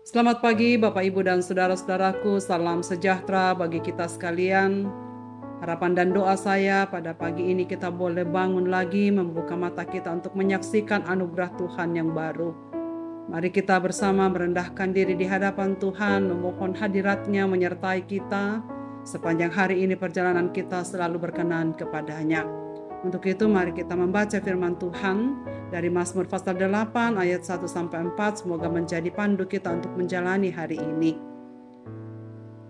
Selamat pagi Bapak Ibu dan saudara-saudaraku, salam sejahtera bagi kita sekalian. Harapan dan doa saya pada pagi ini kita boleh bangun lagi, membuka mata kita untuk menyaksikan anugerah Tuhan yang baru. Mari kita bersama merendahkan diri di hadapan Tuhan, memohon hadirat-Nya menyertai kita. Sepanjang hari ini perjalanan kita selalu berkenan kepada-Nya. Untuk itu mari kita membaca firman Tuhan dari Mazmur pasal 8 ayat 1-4. Semoga menjadi pandu kita untuk menjalani hari ini.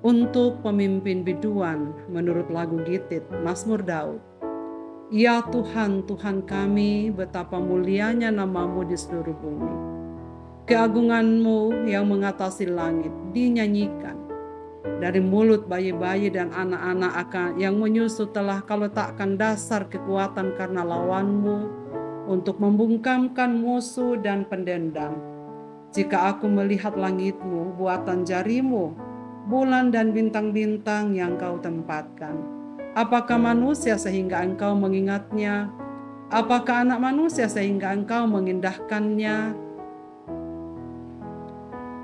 Untuk pemimpin biduan menurut lagu Gitit, Mazmur Daud. Ya Tuhan, Tuhan kami, betapa mulianya nama-Mu di seluruh bumi. Keagungan-Mu yang mengatasi langit dinyanyikan. Dari mulut bayi-bayi dan anak-anak yang menyusu telah Kau letakkan dasar kekuatan karena lawan-Mu untuk membungkamkan musuh dan pendendam. Jika aku melihat langit-Mu, buatan jari-Mu, bulan dan bintang-bintang yang Kau tempatkan, apakah manusia sehingga Engkau mengingatnya? Apakah anak manusia sehingga Engkau mengindahkannya?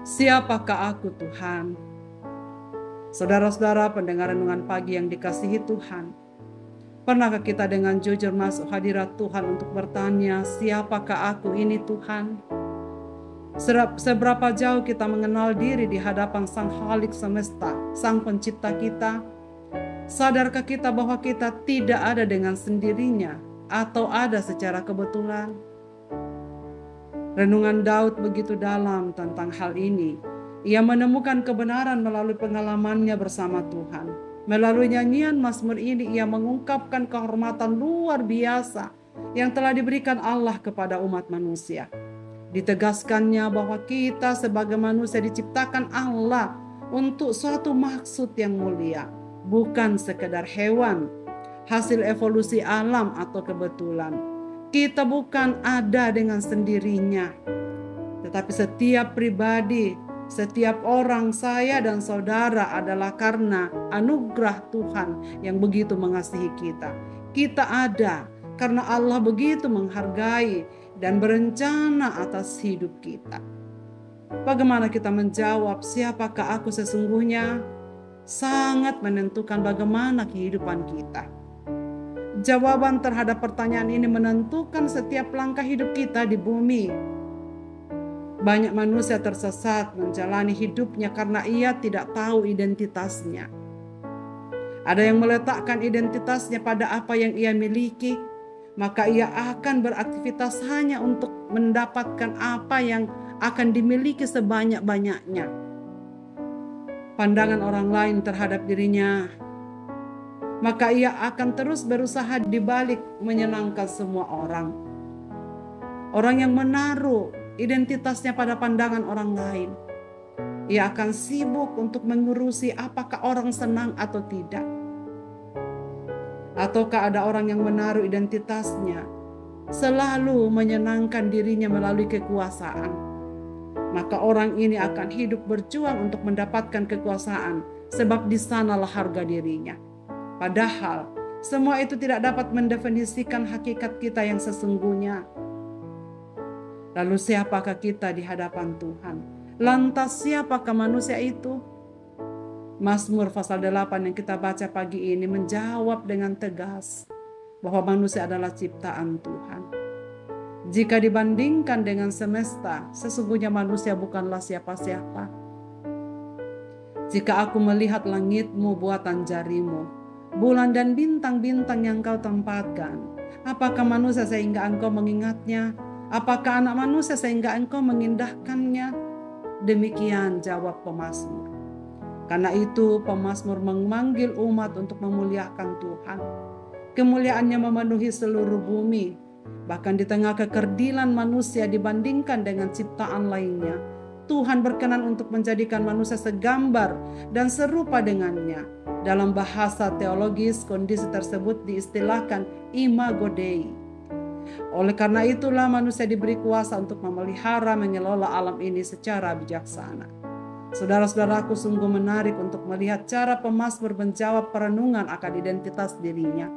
Siapakah aku, Tuhan? Saudara-saudara pendengar renungan pagi yang dikasihi Tuhan, pernahkah kita dengan jujur masuk hadirat Tuhan untuk bertanya, siapakah aku ini Tuhan? Seberapa jauh kita mengenal diri di hadapan Sang Khalik semesta, Sang Pencipta kita? Sadarkah kita bahwa kita tidak ada dengan sendirinya atau ada secara kebetulan? Renungan Daud begitu dalam tentang hal ini. Ia menemukan kebenaran melalui pengalamannya bersama Tuhan. Melalui nyanyian Mazmur ini ia mengungkapkan kehormatan luar biasa yang telah diberikan Allah kepada umat manusia. Ditegaskannya bahwa kita sebagai manusia diciptakan Allah untuk suatu maksud yang mulia, bukan sekedar hewan, hasil evolusi alam atau kebetulan. Kita bukan ada dengan sendirinya, tetapi setiap pribadi, setiap orang, saya dan saudara adalah karena anugerah Tuhan yang begitu mengasihi kita. Kita ada karena Allah begitu menghargai dan berencana atas hidup kita. Bagaimana kita menjawab siapakah aku sesungguhnya? Sangat menentukan bagaimana kehidupan kita. Jawaban terhadap pertanyaan ini menentukan setiap langkah hidup kita di bumi. Banyak manusia tersesat menjalani hidupnya karena ia tidak tahu identitasnya. Ada yang meletakkan identitasnya pada apa yang ia miliki, maka ia akan beraktivitas hanya untuk mendapatkan apa yang akan dimiliki sebanyak-banyaknya. Pandangan orang lain terhadap dirinya, maka ia akan terus berusaha di balik menyenangkan semua orang. Orang yang menaruh identitasnya pada pandangan orang lain, ia akan sibuk untuk mengurusi apakah orang senang atau tidak. Ataukah ada orang yang menaruh identitasnya selalu menyenangkan dirinya melalui kekuasaan, maka orang ini akan hidup berjuang untuk mendapatkan kekuasaan, sebab di sanalah harga dirinya. Padahal semua itu tidak dapat mendefinisikan hakikat kita yang sesungguhnya. Lalu siapakah kita di hadapan Tuhan? Lantas siapakah manusia itu? Mazmur pasal 8 yang kita baca pagi ini menjawab dengan tegas bahwa manusia adalah ciptaan Tuhan. Jika dibandingkan dengan semesta, sesungguhnya manusia bukanlah siapa-siapa. Jika aku melihat langit-Mu, buatan jari-Mu, bulan dan bintang-bintang yang Kau tempatkan, apakah manusia sehingga Engkau mengingatnya? Apakah anak manusia sehingga Engkau mengindahkannya? Demikian jawab pemazmur. Karena itu pemazmur memanggil umat untuk memuliakan Tuhan. Kemuliaannya memenuhi seluruh bumi. Bahkan di tengah kekerdilan manusia dibandingkan dengan ciptaan lainnya, Tuhan berkenan untuk menjadikan manusia segambar dan serupa dengannya. Dalam bahasa teologis, kondisi tersebut diistilahkan imago Dei. Oleh karena itulah manusia diberi kuasa untuk memelihara, mengelola alam ini secara bijaksana. Saudara-saudaraku, sungguh menarik untuk melihat cara pemazmur menjawab perenungan akan identitas dirinya.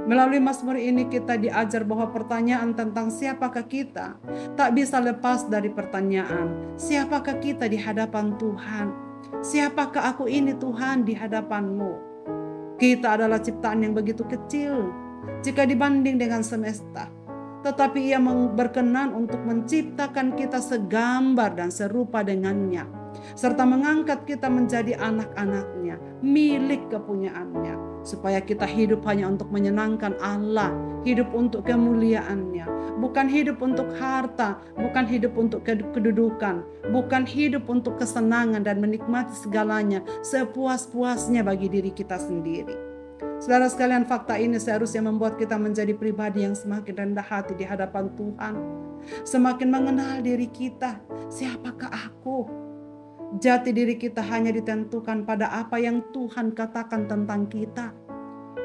Melalui Mazmur ini kita diajar bahwa pertanyaan tentang siapakah kita tak bisa lepas dari pertanyaan, siapakah kita di hadapan Tuhan? Siapakah aku ini Tuhan di hadapan-Mu? Kita adalah ciptaan yang begitu kecil jika dibanding dengan semesta. Tetapi Ia berkenan untuk menciptakan kita segambar dan serupa dengannya, serta mengangkat kita menjadi anak-anaknya, milik kepunyaannya, supaya kita hidup hanya untuk menyenangkan Allah, hidup untuk kemuliaannya, bukan hidup untuk harta, bukan hidup untuk kedudukan, bukan hidup untuk kesenangan dan menikmati segalanya sepuas-puasnya bagi diri kita sendiri. Saudara sekalian, fakta ini seharusnya membuat kita menjadi pribadi yang semakin rendah hati di hadapan Tuhan, semakin mengenal diri kita, siapakah aku? Jati diri kita hanya ditentukan pada apa yang Tuhan katakan tentang kita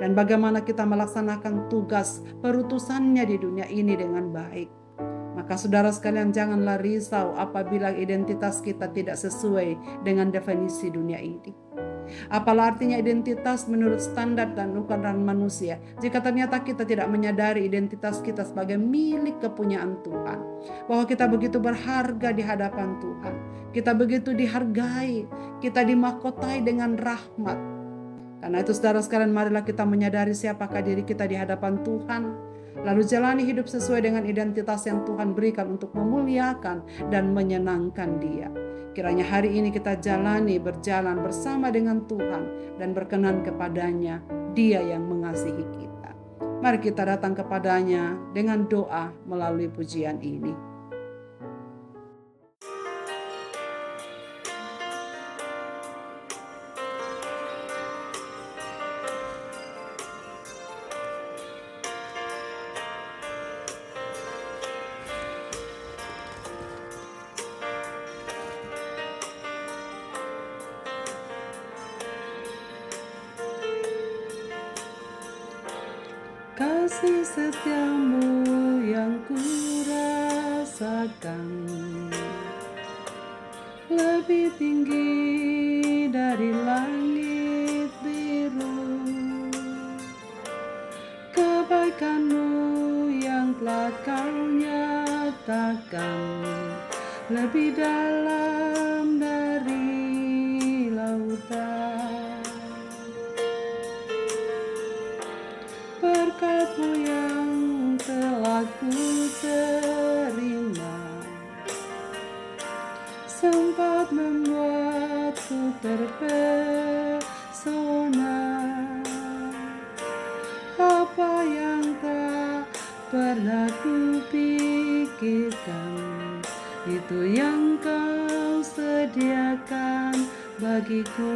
dan bagaimana kita melaksanakan tugas perutusannya di dunia ini dengan baik. Maka saudara sekalian, janganlah risau apabila identitas kita tidak sesuai dengan definisi dunia ini. Apalah artinya identitas menurut standar dan ukuran manusia jika ternyata kita tidak menyadari identitas kita sebagai milik kepunyaan Tuhan, bahwa kita begitu berharga di hadapan Tuhan, kita begitu dihargai, kita dimahkotai dengan rahmat. Karena itu saudara sekalian, marilah kita menyadari siapakah diri kita di hadapan Tuhan, lalu jalani hidup sesuai dengan identitas yang Tuhan berikan untuk memuliakan dan menyenangkan Dia. Kiranya hari ini kita berjalan bersama dengan Tuhan dan berkenan kepadanya, Dia yang mengasihi kita. Mari kita datang kepadanya dengan doa melalui pujian ini. Kasih setiamu yang kurasakan lebih tinggi dari langit biru. Kebaikanmu yang telah Kau nyatakan lebih dalam dari lautan. Berkat-Mu yang telah ku terima sempat membuatku terpesona. Apa yang tak pernah ku pikirkan, itu yang Kau sediakan bagiku.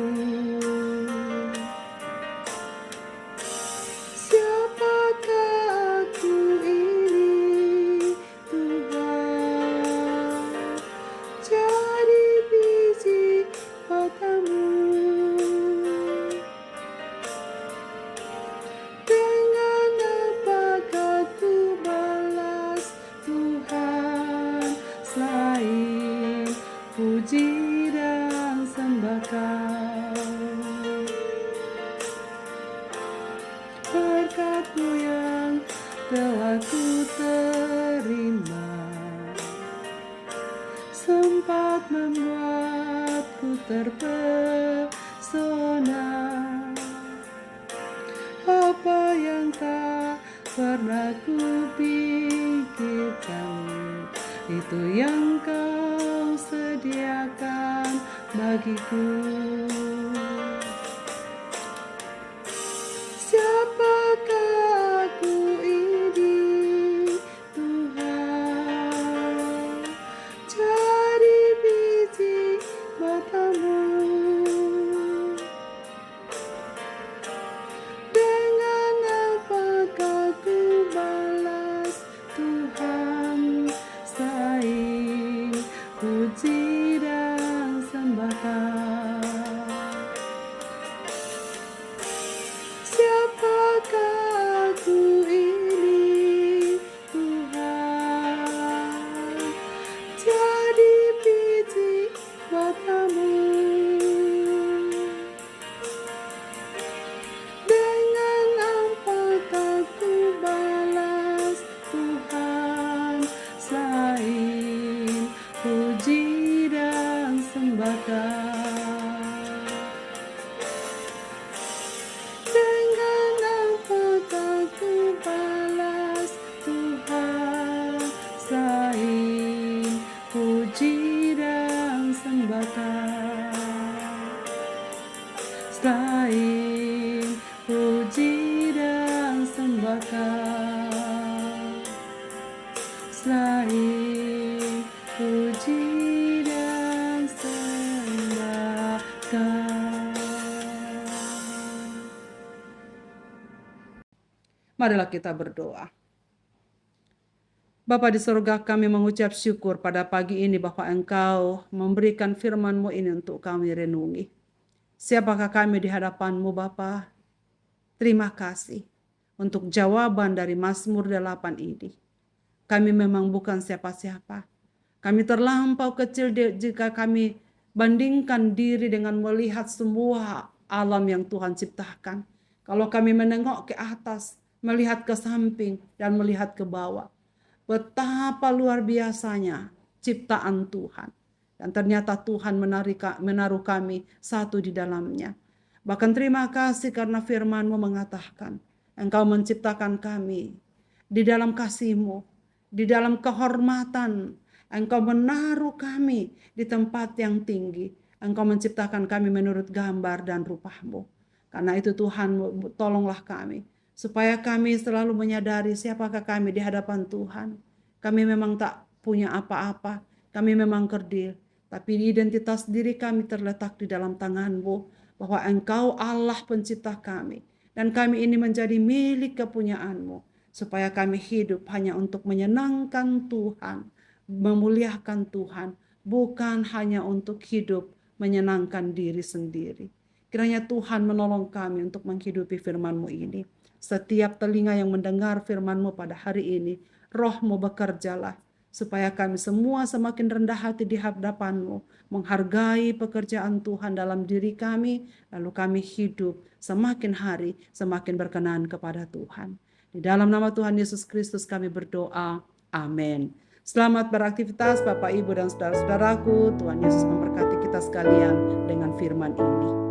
Puji dan sembah Kau, berkat-Mu yang telah ku terima sempat membuatku terpesona. Apa yang tak pernah ku pikirkan, itu yang Kau sediakan bagiku. Siapakah aku ini, Tuhan? Jadi biji mata-Mu. Dengan apakah ku balas, Tuhan, selain puji dan sembah Kau? sembahkan. Dengan apakah ku balas Tuhan, selain puji dan sembahkan, selain puji dan sembahkan, selain puji dan sembahkan. Marilah kita berdoa. Bapa di surga, kami mengucap syukur pada pagi ini bahwa Engkau memberikan firman-Mu ini untuk kami renungi. Siapakah kami di hadapan-Mu Bapa? Terima kasih untuk jawaban dari Mazmur 8 ini. Kami memang bukan siapa-siapa. Kami terlampau kecil jika kami bandingkan diri dengan melihat semua alam yang Tuhan ciptakan. Kalau kami menengok ke atas, melihat ke samping, dan melihat ke bawah, betapa luar biasanya ciptaan Tuhan. Dan ternyata Tuhan menaruh kami satu di dalamnya. Bahkan terima kasih karena firman-Mu mengatakan, Engkau menciptakan kami di dalam kasih-Mu, di dalam kehormatan. Engkau menaruh kami di tempat yang tinggi. Engkau menciptakan kami menurut gambar dan rupa-Mu. Karena itu Tuhan, tolonglah kami supaya kami selalu menyadari siapakah kami di hadapan Tuhan. Kami memang tak punya apa-apa, kami memang kerdil, tapi identitas diri kami terletak di dalam tangan-Mu, bahwa Engkau Allah pencipta kami, dan kami ini menjadi milik kepunyaan-Mu, supaya kami hidup hanya untuk menyenangkan Tuhan, memuliakan Tuhan, bukan hanya untuk hidup menyenangkan diri sendiri. Kiranya Tuhan menolong kami untuk menghidupi firman-Mu ini. Setiap telinga yang mendengar firman-Mu pada hari ini, Roh-Mu bekerjalah, supaya kami semua semakin rendah hati di hadapan-Mu, menghargai pekerjaan Tuhan dalam diri kami, lalu kami hidup semakin hari, semakin berkenan kepada Tuhan. Di dalam nama Tuhan Yesus Kristus kami berdoa. Amin. Selamat beraktivitas Bapak, Ibu, dan saudara-saudaraku. Tuhan Yesus memberkati kita sekalian dengan firman ini.